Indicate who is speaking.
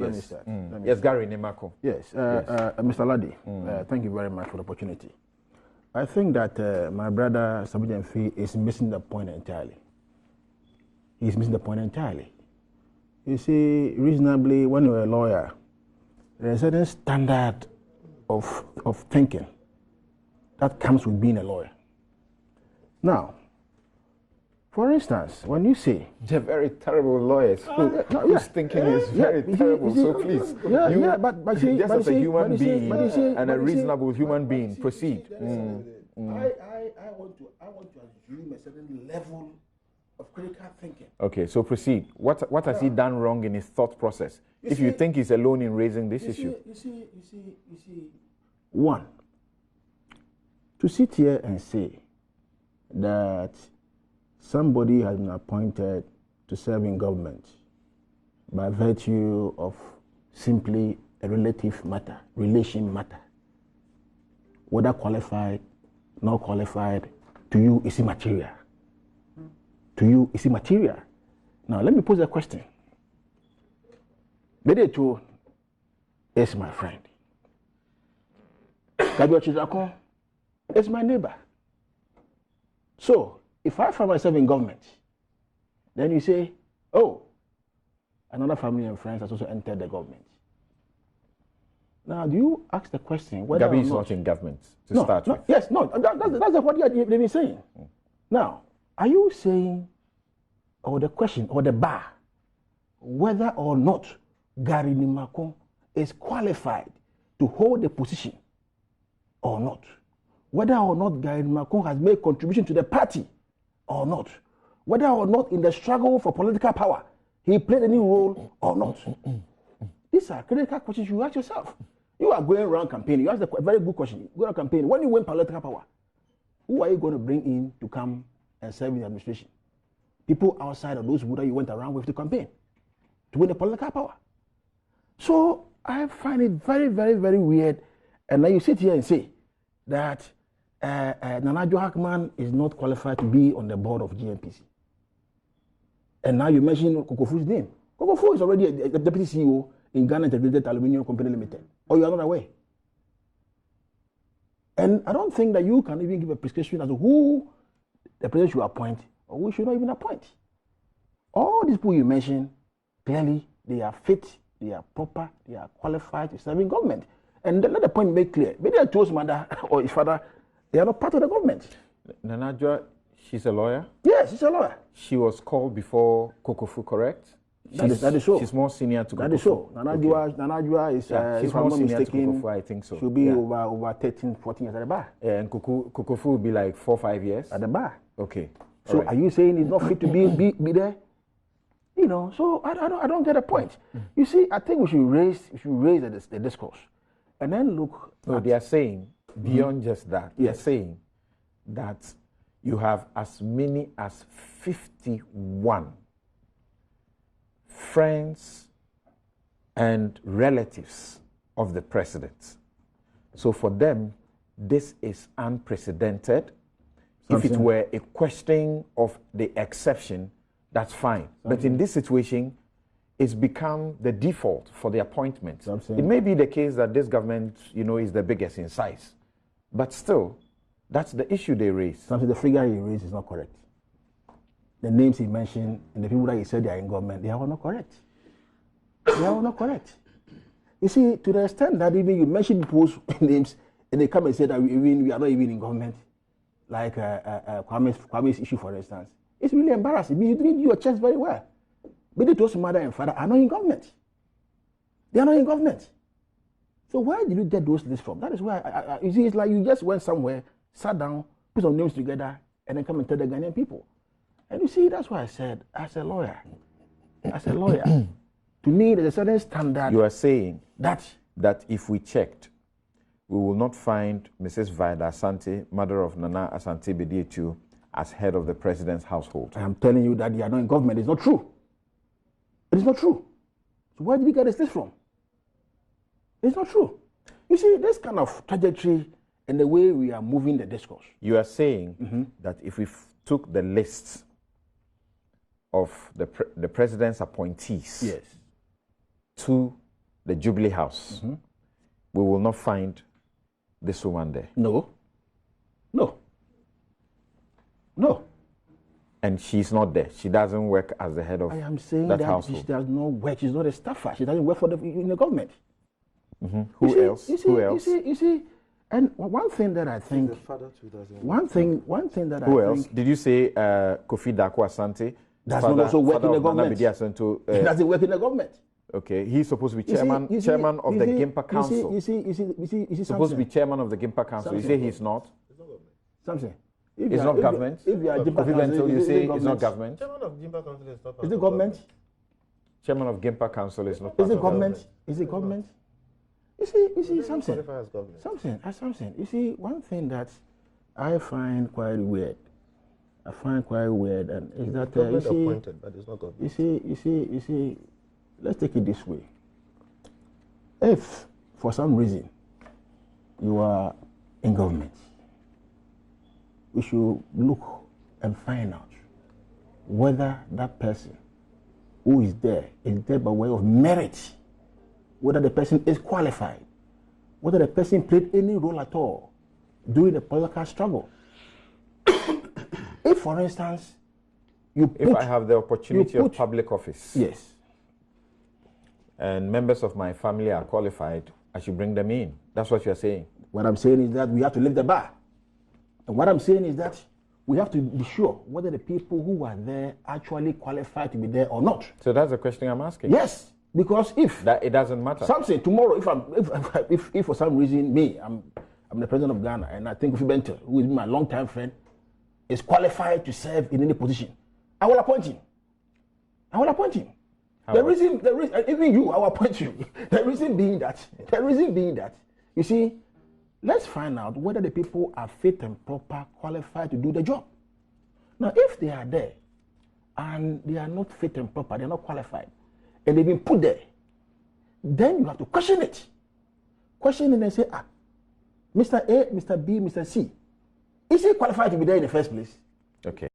Speaker 1: let me start.
Speaker 2: Yes, Gary Nimako.
Speaker 1: Yes, Mr. Ladi, thank you very much for the opportunity. I think that my brother Samuel Mfi is missing the point entirely. He's missing the point entirely. You see, reasonably, when you're a lawyer, there's a certain standard of thinking that comes with being a lawyer. Now, for instance, when you say
Speaker 2: they're very terrible lawyers whose thinking is very terrible. So please,
Speaker 1: but see,
Speaker 2: just as a human being and a reasonable human being,
Speaker 1: see,
Speaker 2: proceed.
Speaker 1: I want to assume a certain level of critical thinking.
Speaker 2: Okay, so proceed. What has he done wrong in his thought process? If you think he's alone in raising this issue.
Speaker 1: You see, one, to sit here and say that somebody has been appointed to serve in government by virtue of simply a relation matter, whether qualified, not qualified, to you is immaterial. To you is immaterial. Now let me pose a question. Bedeto is my friend. Gabriel Chizakon is my neighbor. So if I find myself in government, then you say, oh, another family and friends has also entered the government. Now, do you ask the question whether
Speaker 2: Gabi is not in government to start with?
Speaker 1: Yes, no, that's what they've been saying. Now, are you saying, or the question, or the bar, whether or not Gary Nimako is qualified to hold the position or not? Whether or not Gary Nimako has made contribution to the party or not, whether or not in the struggle for political power he played any role or not. These are critical questions you ask yourself. You are going around campaigning. You ask a very good question. You go around campaigning. When you win political power, who are you going to bring in to come and serve in the administration? People outside of those that you went around with to campaign to win the political power. So I find it very, very, very weird. And then you sit here and say that Nana Addo Hackman is not qualified to be on the board of GNPC. And now you mention Kokofu's name. Kokofu is already a deputy CEO in Ghana Integrated Aluminium Company Limited. Or you are not aware. And I don't think that you can even give a prescription as to who the president should appoint or who should not even appoint. All these people you mentioned, clearly they are fit, they are proper, they are qualified to serve in government. And let the point make clear. Maybe I told his mother or his father, they are not part of the government.
Speaker 2: Nana Addo, she's a lawyer?
Speaker 1: Yes, she's a lawyer.
Speaker 2: She was called before Kokofu, correct?
Speaker 1: That is so.
Speaker 2: She's more senior to Kokofu.
Speaker 1: That is so. Nana Addo is,
Speaker 2: she's more senior to Kokofu, I think so.
Speaker 1: She'll be over 13, 14 years at the bar.
Speaker 2: And Kokofu will be like 4 or 5 years?
Speaker 1: At the bar.
Speaker 2: Okay.
Speaker 1: So are you saying he's not fit to be there? You know, so I don't get a point. You see, I think we should raise the discourse. And then look.
Speaker 2: No, they are saying, beyond just that, they're saying that you have as many as 51 friends and relatives of the president. So for them, this is unprecedented. If it were a question of the exception, that's fine. But in this situation, it's become the default for the appointments. It may be the case that this government, is the biggest in size. But still, that's the issue they raise.
Speaker 1: Something the figure he raised is not correct. The names he mentioned and the people that he said they are in government, they are all not correct. They are all not correct. You see, to the extent that even you mention people's names and they come and say that we are not even in government, like Kwame's issue, for instance, it's really embarrassing. You did your chest very well. But those mother and father are not in government. They are not in government. So where did you get those lists from? That is why, you see, it's like you just went somewhere, sat down, put some names together, and then come and tell the Ghanaian people. And you see, that's why I said, as a lawyer, to me, there's a certain standard.
Speaker 2: You are saying that if we checked, we will not find Mrs. Vida Asante, mother of Nana Asante Bedietu, as head of the president's household.
Speaker 1: I am telling you that they are not in government. It's not true. It is not true. So where did you get this list from? It's not true. You see, this kind of trajectory and the way we are moving the discourse.
Speaker 2: You are saying that if we took the lists of the president's appointees to the Jubilee House, we will not find this woman there.
Speaker 1: No. No. No.
Speaker 2: And she's not there. She doesn't work as the head of
Speaker 1: I am saying
Speaker 2: that
Speaker 1: that
Speaker 2: household.
Speaker 1: she does not work. She's not a staffer. She doesn't work for in the government.
Speaker 2: Who else? Who else?
Speaker 1: You see, and one thing that I think, one thing that
Speaker 2: Who
Speaker 1: I
Speaker 2: else?
Speaker 1: think,
Speaker 2: Did you say Akufo-Addo Asante?
Speaker 1: does not also work in the government. He
Speaker 2: He
Speaker 1: doesn't work in the government.
Speaker 2: Okay, he's supposed to be
Speaker 1: You see-
Speaker 2: chairman
Speaker 1: you see-
Speaker 2: chairman of
Speaker 1: you
Speaker 2: the
Speaker 1: see-
Speaker 2: Gimpa Council.
Speaker 1: You see,
Speaker 2: Supposed to be
Speaker 1: something.
Speaker 2: chairman of the Gimpa Council. You say he's not.
Speaker 1: Something.
Speaker 2: It's not government.
Speaker 1: If you are Gimpa
Speaker 2: Kofi
Speaker 1: Council,
Speaker 2: Bento, you
Speaker 1: is
Speaker 2: say
Speaker 1: it
Speaker 2: it's not government.
Speaker 3: Chairman of Gimpa Council is not part
Speaker 1: Is it
Speaker 3: of
Speaker 1: government?
Speaker 2: Chairman of Gimpa Council is not
Speaker 1: Is
Speaker 2: part
Speaker 1: it
Speaker 2: of
Speaker 1: government? Is it government? You see something.
Speaker 3: Qualify as government.
Speaker 1: Something. You see, one thing that I find quite weird. And is that you
Speaker 3: Government
Speaker 1: see,
Speaker 3: appointed, but it's not government.
Speaker 1: you see. Let's take it this way. If for some reason you are in government, we should look and find out whether that person who is there by way of merit, whether the person is qualified, whether the person played any role at all during the political struggle. If, for instance,
Speaker 2: If I have the opportunity of public office,
Speaker 1: yes,
Speaker 2: and members of my family are qualified, I should bring them in. That's what you're saying.
Speaker 1: what I'm saying is that we have to lift the bar. And what I'm saying is that we have to be sure whether the people who are there actually qualified to be there or not.
Speaker 2: So that's the question I'm asking.
Speaker 1: Yes, because if
Speaker 2: That it doesn't matter.
Speaker 1: something tomorrow, if for some reason I'm the president of Ghana and I think Akufo Bento, who is my longtime friend, is qualified to serve in any position, I will appoint him. The reason, even you, I will appoint you. The reason being that, you see, let's find out whether the people are fit and proper, qualified to do the job. Now, if they are there and they are not fit and proper, they are not qualified, and they've been put there, then you have to question it. Question it and say, Mr. A, Mr. B, Mr. C, is he qualified to be there in the first place?
Speaker 2: Okay.